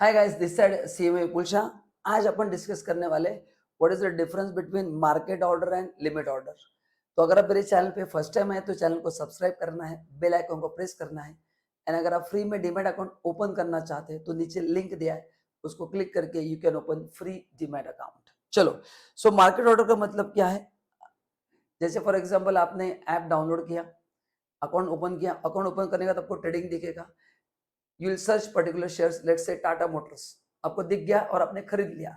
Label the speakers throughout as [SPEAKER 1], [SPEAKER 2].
[SPEAKER 1] Hi guys, this side CMA Vipul Shah. आज अपन discuss करने वाले what is the difference between market order and limit order. तो अगर आप मेरे चैनल पे फर्स्ट टाइम आए तो चैनल को सब्सक्राइब करना है, बेल आइकन को प्रेस करना है। एंड अगर आप फ्री में डीमैट अकाउंट ओपन करना चाहते हैं तो नीचे लिंक दिया है, उसको क्लिक करके you can open free demat account. चलो, सो मार्केट ऑर्डर का मतलब क्या है? जैसे फॉर एग्जाम्पल आपने ऐप डाउनलोड किया, अकाउंट ओपन किया, अकाउंट ओपन करने के बाद आपको ट्रेडिंग दिखेगा। You will search particular shares, let's say Tata Motors, आपको दिख गया और आपने खरीद लिया,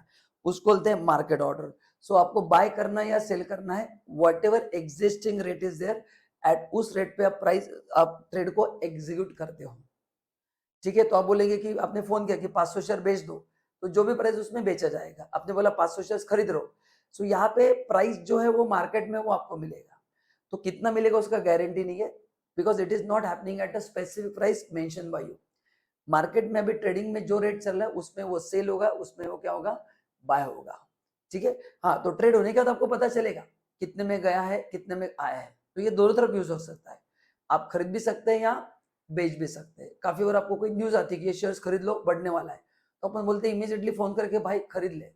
[SPEAKER 1] उसको बोलते हैं मार्केट ऑर्डर। सो आपको बाय करना है या सेल करना है, whatever existing rate is there, at उस रेट पे आप प्राइस आप ट्रेड को एग्जीक्यूट करते हो। ठीक है, तो आप बोलेंगे कि आपने फोन किया कि 500 शेयर बेच दो, तो जो भी प्राइस उसमें बेचा जाएगा। आपने बोला 500 शेयर खरीद रहे हो, सो यहाँ पे प्राइस जो है वो मार्केट में वो आपको मिलेगा। तो कितना मिलेगा उसका गारंटी नहीं है, because it is not happening at a specific price mention by you. Market में अभी ट्रेडिंग में जो रेट चल रहा है उसमें वो सेल होगा, उसमें वो क्या होगा, बाय होगा। ठीक है, हाँ, तो ट्रेड होने के बाद आपको पता चलेगा कितने में गया है, कितने में आया है। तो ये दोनों तरफ यूज हो सकता है, आप खरीद भी सकते हैं या बेच भी सकते हैं। काफी बार आपको कोई न्यूज आती है कि ये शेयर्स खरीद लो, बढ़ने वाला है, तो अपन बोलते हैं इमीडिएटली फोन करके भाई खरीद ले,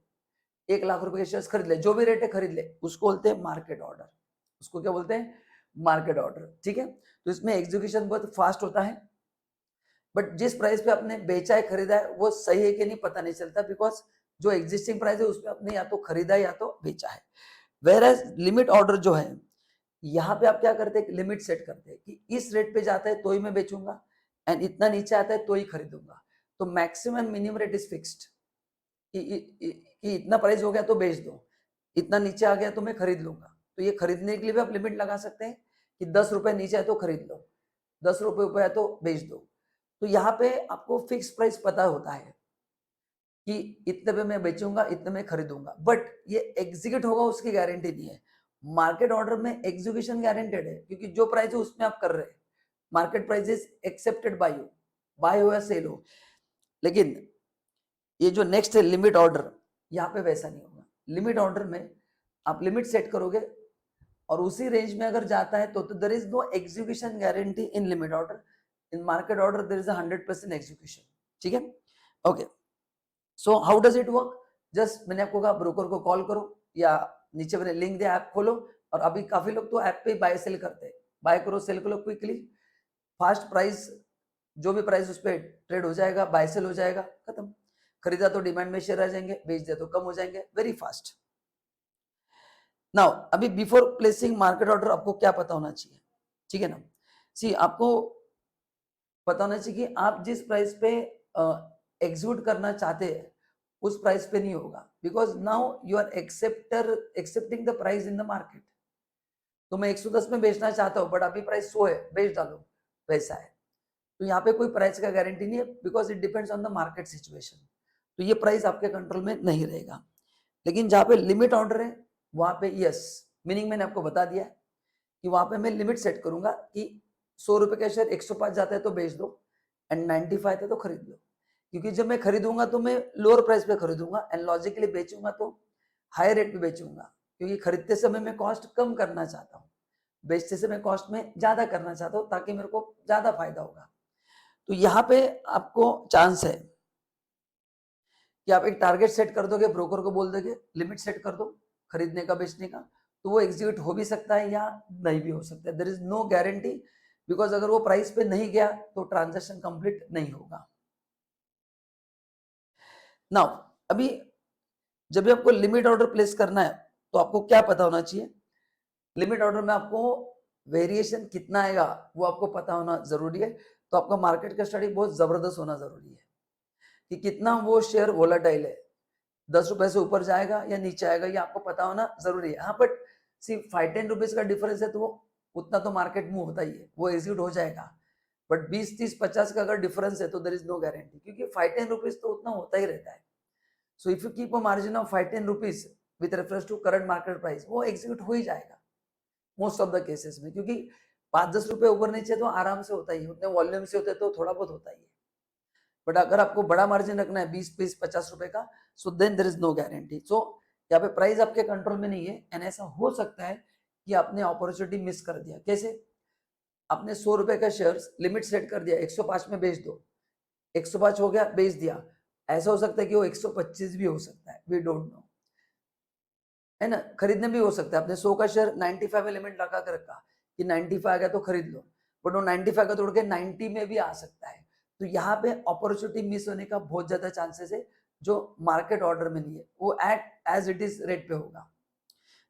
[SPEAKER 1] 1 लाख रुपए के शेयर्स खरीद ले, जो भी रेट है खरीद ले। उसको बोलते हैं मार्केट ऑर्डर। उसको क्या बोलते हैं? Market order. ठीक है, तो इसमें एग्जीक्यूशन बहुत फास्ट होता है, बट जिस प्राइस पे आपने बेचा है, खरीदा है, वो सही है कि नहीं पता नहीं चलता, बिकॉज जो एग्जिस्टिंग प्राइस है उसमें आपने या तो खरीदा है या तो बेचा है। वेर एज लिमिट ऑर्डर जो है, यहाँ पे आप क्या करते हैं, लिमिट सेट करते हैं कि इस रेट पे जाता है तो ही मैं बेचूंगा, एंड इतना नीचे आता है तो ही खरीदूंगा। तो maximum minimum rate is fixed कि इतना प्राइस हो गया तो बेच दो, इतना नीचे आ गया तो मैं खरीद लूंगा। तो ये खरीदने के लिए भी आप लिमिट लगा सकते हैं कि 10 रुपए नीचे है तो खरीद लो, 10 रुपए ऊपर है तो बेच दो। तो यहाँ पे आपको फिक्स प्राइस पता होता है कि इतने पे मैं बेचूंगा, इतने में खरीदूंगा, बट ये एग्जीक्यूट होगा उसकी गारंटी नहीं है। मार्केट ऑर्डर में एग्जीक्यूशन गारंटेड है, क्योंकि जो प्राइस है उसमें आप कर रहे हैं, market price is accepted by you, buy हो या सेल हो। लेकिन ये जो नेक्स्ट है लिमिट ऑर्डर, यहाँ पे वैसा नहीं होगा। लिमिट ऑर्डर में आप लिमिट सेट करोगे और उसी रेंज में अगर जाता है तो there is no execution guarantee in limit order. In market order there is 100% execution. ठीक है, okay. So how does it work? Just मैंने आपको कहा ब्रोकर को कॉल करो, या नीचे मैंने लिंक दिया, ऐप खोलो। और अभी काफी लोग तो ऐप पे बाय सेल करते हैं, बाय करो सेल करो क्विकली, फास्ट प्राइस, जो भी प्राइस उस पर ट्रेड हो जाएगा, बाय सेल हो जाएगा, खत्म। खरीदा तो डिमांड में शेयर आ जाएंगे, बेच दिया तो कम हो जाएंगे, वेरी फास्ट। नाउ अभी बिफोर प्लेसिंग मार्केट ऑर्डर आपको क्या पता होना चाहिए? ठीक है ना, सी आपको पता होना चाहिए कि आप जिस प्राइस पे एग्जीक्यूट करना चाहते हैं उस प्राइस पे नहीं होगा, because now you are accepting the price in the market. तो मैं 110 में बेचना चाहता हूँ, बट अभी प्राइस 100 है, बेच डालो, वैसा है। तो यहाँ पे कोई प्राइस का गारंटी नहीं है, because it depends on the market situation. तो ये प्राइस आपके कंट्रोल में नहीं रहेगा। लेकिन जहाँ पे लिमिट ऑर्डर है वहां पे यस, मीनिंग मैंने आपको बता दिया कि वहां पे मैं लिमिट सेट करूंगा कि 100 रुपए का शेयर 105 जाता है तो बेच दो, एंड 95 है तो खरीद लो। क्योंकि जब मैं खरीदूंगा तो मैं लोअर प्राइस पे खरीदूंगा, एंड लॉजिकली बेचूंगा तो हाई रेट पे बेचूंगा, क्योंकि खरीदते समय मैं कॉस्ट कम करना चाहता हूँ, बेचते समय कॉस्ट में ज्यादा करना चाहता हूँ, ताकि मेरे को ज्यादा फायदा होगा। तो यहाँ पे आपको चांस है कि आप एक टारगेट सेट कर दोगे, ब्रोकर को बोल दोगे लिमिट सेट कर दो खरीदने का, बेचने का, तो वो एग्जीक्यूट हो भी सकता है या नहीं भी हो सकता है। There is no guarantee, because अगर वो प्राइस पे नहीं गया तो ट्रांजैक्शन कंप्लीट नहीं होगा। नाउ अभी जब भी आपको लिमिट ऑर्डर प्लेस करना है तो आपको क्या पता होना चाहिए? लिमिट ऑर्डर में आपको वेरिएशन कितना आएगा वो आपको पता होना जरूरी है। तो आपका मार्केट का स्टडी बहुत जबरदस्त होना जरूरी है कि कितना वो शेयर वोलाटाइल है, 10 रुपए से ऊपर जाएगा या नीचे आएगा, ये आपको पता होना जरूरी है। हाँ, बट सिर्फ 5-10 रुपीज का डिफरेंस है तो वो उतना तो मार्केट मूव होता ही है, वो एग्जीक्यूट हो जाएगा। बट 20-30-50 का अगर डिफरेंस है तो देयर इज नो गारंटी, क्योंकि 5-10 रुपीज तो उतना होता ही रहता है। So if you keep a margin of 5-10 rupees with reference to current market price, वो एग्जीक्यूट हो ही जाएगा मोस्ट ऑफ द केसेस में, क्योंकि 5-10 रुपए ऊपर नीचे तो आराम से होता ही है, उतने वॉल्यूम से होते तो थोड़ा बहुत होता ही है। बट अगर आपको बड़ा मार्जिन रखना है 20-50 रुपए का, so then there is no guarantee. So यहाँ पे प्राइस आपके कंट्रोल में नहीं है, एंड ऐसा हो सकता है कि आपने अपॉर्चुनिटी मिस कर दिया। कैसे? आपने 100 रुपए का शेयर लिमिट सेट कर दिया, 105 में बेच दो, 105 हो गया, बेच दिया, ऐसा हो सकता है कि वो 125 भी हो सकता है, वी डोंट नो, है ना। खरीदने भी हो सकता है, आपने 100 का शेयर 95 में लिमिट लगा कर रखा कि 95 आ गया तो खरीद लो, बट वो 95 का तोड़ के 90 में भी आ सकता है। तो यहाँ पे अपॉर्चुनिटी मिस होने का बहुत ज्यादा चांसेस है, जो मार्केट ऑर्डर में नहीं है, वो at as it is rate पे होगा।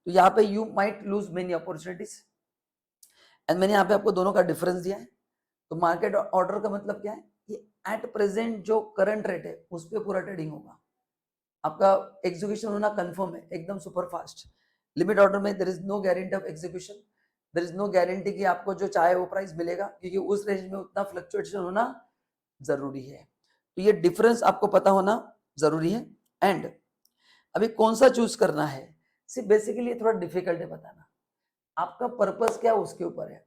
[SPEAKER 1] तो यहाँ पे you might lose many opportunities. And मैंने यहाँ पे आपको दोनों का डिफरेंस दिया है। तो मार्केट ऑर्डर का मतलब क्या है कि एट प्रेजेंट जो करंट रेट है उस पर पूरा ट्रेडिंग होगा, आपका एग्जीक्यूशन होना कंफर्म है, एकदम सुपर फास्ट। लिमिट ऑर्डर में there is no guarantee of execution, there is no guarantee कि आपको जो चाहे वो प्राइस मिलेगा, क्योंकि उस रेंज में उतना फ्लक्चुएशन होना जरूरी है। तो ये डिफरेंस आपको पता होना जरूरी है। एंड अभी कौन सा चूज करना है, सिर्फ बेसिकली थोड़ा डिफिकल्ट है बताना, आपका पर्पस क्या उसके ऊपर है।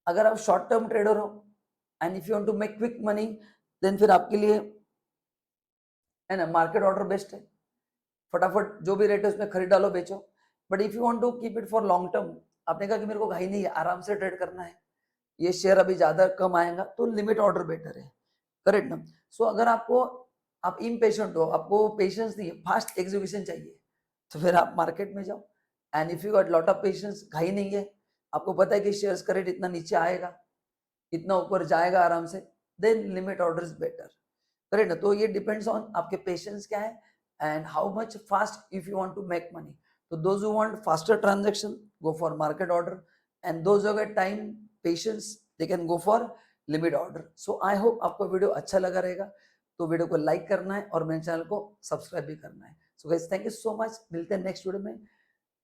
[SPEAKER 1] अगर आप शॉर्ट टर्म ट्रेडर हो and if you want to make quick money, then फिर आपके लिए, है ना, मार्केट ऑर्डर बेस्ट है। फटाफट जो भी रेट है उसमें खरीद डालो, बेचो। But if you want to keep it for long term, आपने कहा कि मेरे को घाई नहीं है, आराम से ट्रेड करना है, ये शेयर अभी ज्यादा कम आएगा, तो लिमिट ऑर्डर बेटर है, करेक्ट ना। सो अगर आपको, आप इम्पेशेंट हो, आपको पेशेंस नहीं है, फास्ट एग्जीक्यूशन चाहिए, तो फिर आप मार्केट में जाओ। And if you got lot of patience, घाई नहीं है, आपको पता है कि शेयर्स का रेट इतना नीचे आएगा, इतना ऊपर जाएगा आराम से, then limit order is better, correct ना। तो ये डिपेंड्स ऑन आपके पेशेंस क्या है and how much fast if you want to make money. तो those who want faster transaction go for market order, and those who get time patience they can go for limit order. So I hope आपको video अच्छा लगा रहेगा, तो video को like करना है और मेरे चैनल को सब्सक्राइब भी करना है। So guys thank you so much, मिलते हैं नेक्स्ट वीडियो में।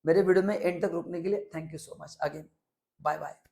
[SPEAKER 1] मेरे वीडियो में एंड तक रुकने के लिए thank you so much again, bye bye.